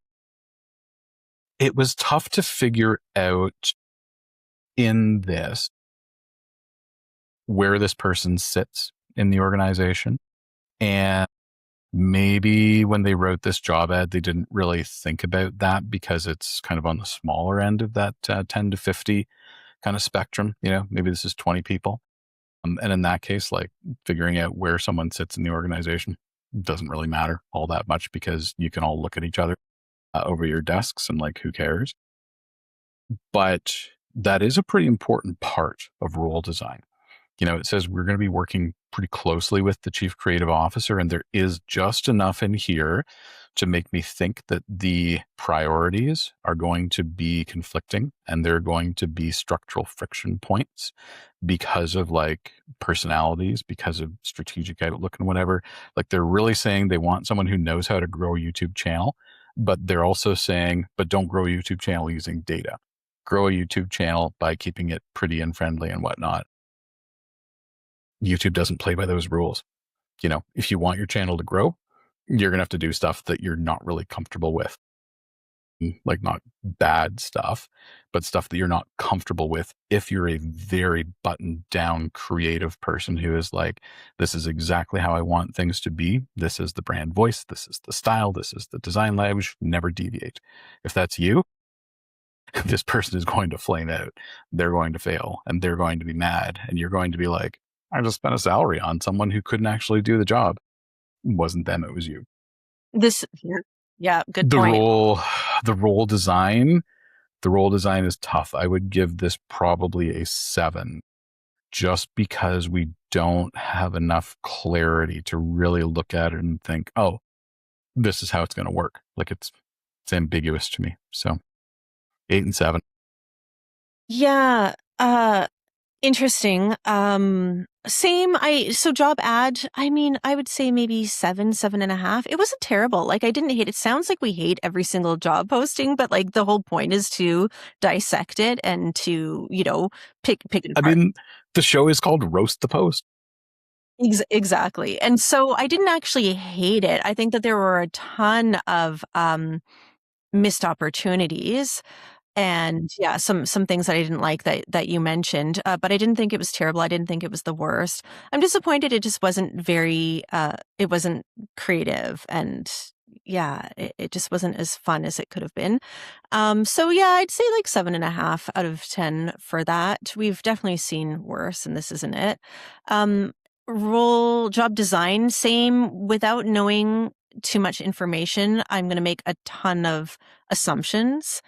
it was tough to figure out in this where this person sits in the organization. And maybe when they wrote this job ad, they didn't really think about that because it's kind of on the smaller end of that 10 to 50 kind of spectrum. Maybe this is 20 people. And in that case, like figuring out where someone sits in the organization doesn't really matter all that much, because you can all look at each other over your desks and like, who cares? But that is a pretty important part of role design. It says we're going to be working pretty closely with the chief creative officer, and there is just enough in here to make me think that the priorities are going to be conflicting and they're going to be structural friction points because of like personalities, because of strategic outlook and whatever. Like they're really saying they want someone who knows how to grow a YouTube channel, but they're also saying, but don't grow a YouTube channel using data. Grow a YouTube channel by keeping it pretty and friendly and whatnot. YouTube doesn't play by those rules. If you want your channel to grow, you're going to have to do stuff that you're not really comfortable with. Like not bad stuff, but stuff that you're not comfortable with if you're a very buttoned down creative person who is like, this is exactly how I want things to be. This is the brand voice. This is the style. This is the design language. Never deviate. If that's you, this person is going to flame out. They're going to fail and they're going to be mad. And you're going to be like, I just spent a salary on someone who couldn't actually do the job. It wasn't them, it was you. Yeah, good point. The role design is tough. I would give this probably a 7, just because we don't have enough clarity to really look at it and think, oh, this is how it's going to work. Like it's ambiguous to me. So 8 and 7. Yeah. Interesting. Same. So job ad, I would say maybe 7.5. It wasn't terrible. Like I didn't hate it. Sounds like we hate every single job posting, but like the whole point is to dissect it and to, pick it apart. The show is called Roast the Post. Exactly. And so I didn't actually hate it. I think that there were a ton of missed opportunities. And yeah, some things that I didn't like that you mentioned, but I didn't think it was terrible. I didn't think it was the worst. I'm disappointed it just wasn't very, it wasn't creative and yeah, it just wasn't as fun as it could have been. So yeah, I'd say like 7.5 out of 10 for that. We've definitely seen worse, and this isn't it. Um, Role job design, same. Without knowing too much information, I'm going to make a ton of assumptions.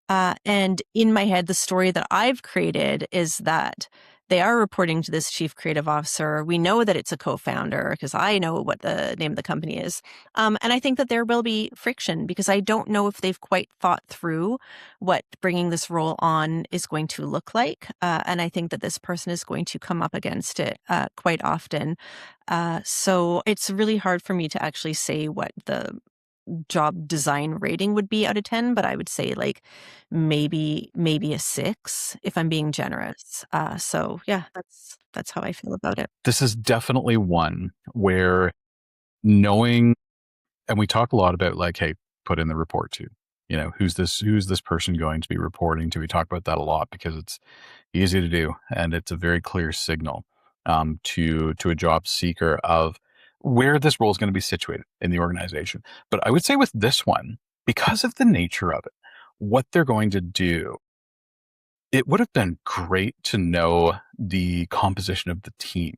And in my head, the story that I've created is that they are reporting to this chief creative officer. We know that it's a co-founder because I know what the name of the company is. And I think that there will be friction because I don't know if they've quite thought through what bringing this role on is going to look like. And I think that this person is going to come up against it quite often. So it's really hard for me to actually say what the job design rating would be out of 10, but I would say like maybe a 6 if I'm being generous. So yeah, that's how I feel about it. This is definitely one where knowing, and we talk a lot about like, hey, put in the report to, who's this person going to be reporting to. We talk about that a lot because it's easy to do and it's a very clear signal to a job seeker of where this role is going to be situated in the organization. But I would say with this one, because of the nature of it, what they're going to do, it would have been great to know the composition of the team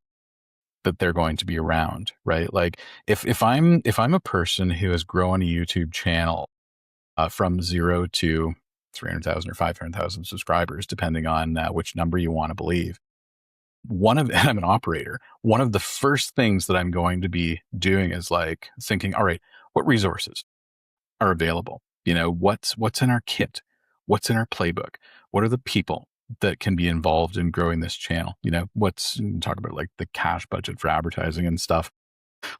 that they're going to be around, right? Like if I'm a person who has grown a YouTube channel from 0 to 300,000 or 500,000 subscribers, depending on which number you want to believe. And I'm an operator. One of the first things that I'm going to be doing is like thinking, all right, what resources are available? What's in our kit? What's in our playbook? What are the people that can be involved in growing this channel? Talk about like the cash budget for advertising and stuff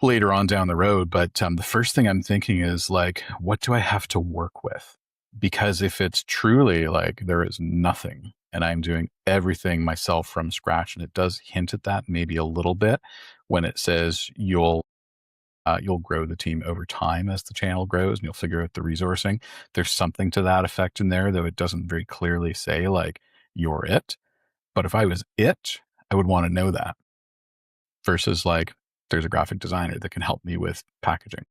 later on down the road. But the first thing I'm thinking is like, what do I have to work with? Because if it's truly like there is nothing and I'm doing everything myself from scratch, and it does hint at that maybe a little bit when it says you'll grow the team over time as the channel grows and you'll figure out the resourcing. There's something to that effect in there, though it doesn't very clearly say like you're it. But if I was it, I would want to know that versus like there's a graphic designer that can help me with packaging,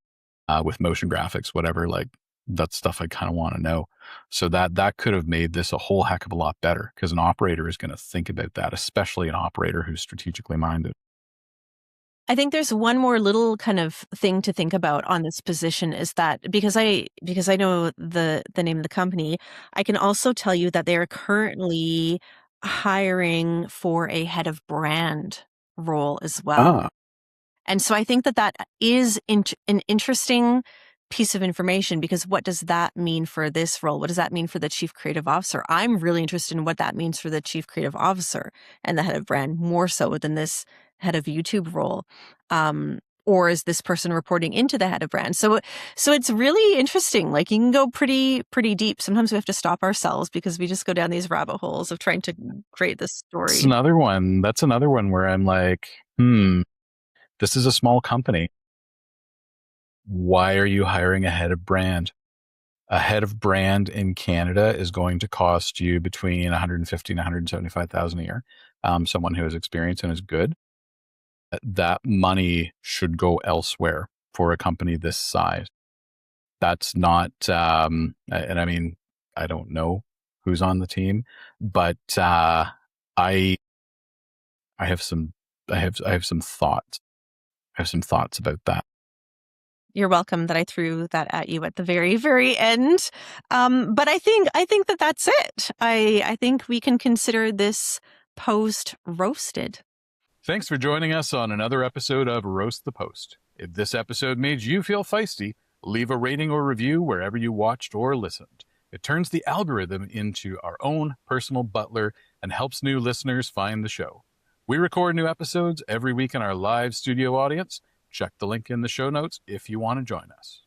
with motion graphics, whatever. Like that's stuff I kind of want to know. So that could have made this a whole heck of a lot better because an operator is going to think about that, especially an operator who's strategically minded. I think there's one more little kind of thing to think about on this position is that because I know the name of the company, I can also tell you that they are currently hiring for a head of brand role as well. And so I think that is an interesting piece of information because what does that mean for this role? What does that mean for the chief creative officer? I'm really interested in what that means for the chief creative officer and the head of brand more so than this head of YouTube role. Or is this person reporting into the head of brand? So it's really interesting. Like you can go pretty deep. Sometimes we have to stop ourselves because we just go down these rabbit holes of trying to create this story. That's another one where I'm like, this is a small company. Why are you hiring a head of brand? A head of brand in Canada is going to cost you between 150 and 175,000 a year. Someone who has experience and is good. That money should go elsewhere for a company this size. That's not, and I mean, I don't know who's on the team, but I have some thoughts. I have some thoughts about that. You're welcome that I threw that at you at the very, very end. But I think that that's it. I think we can consider this post roasted. Thanks for joining us on another episode of Roast the Post. If this episode made you feel feisty, leave a rating or review wherever you watched or listened. It turns the algorithm into our own personal butler and helps new listeners find the show. We record new episodes every week in our live studio audience. Check the link in the show notes if you want to join us.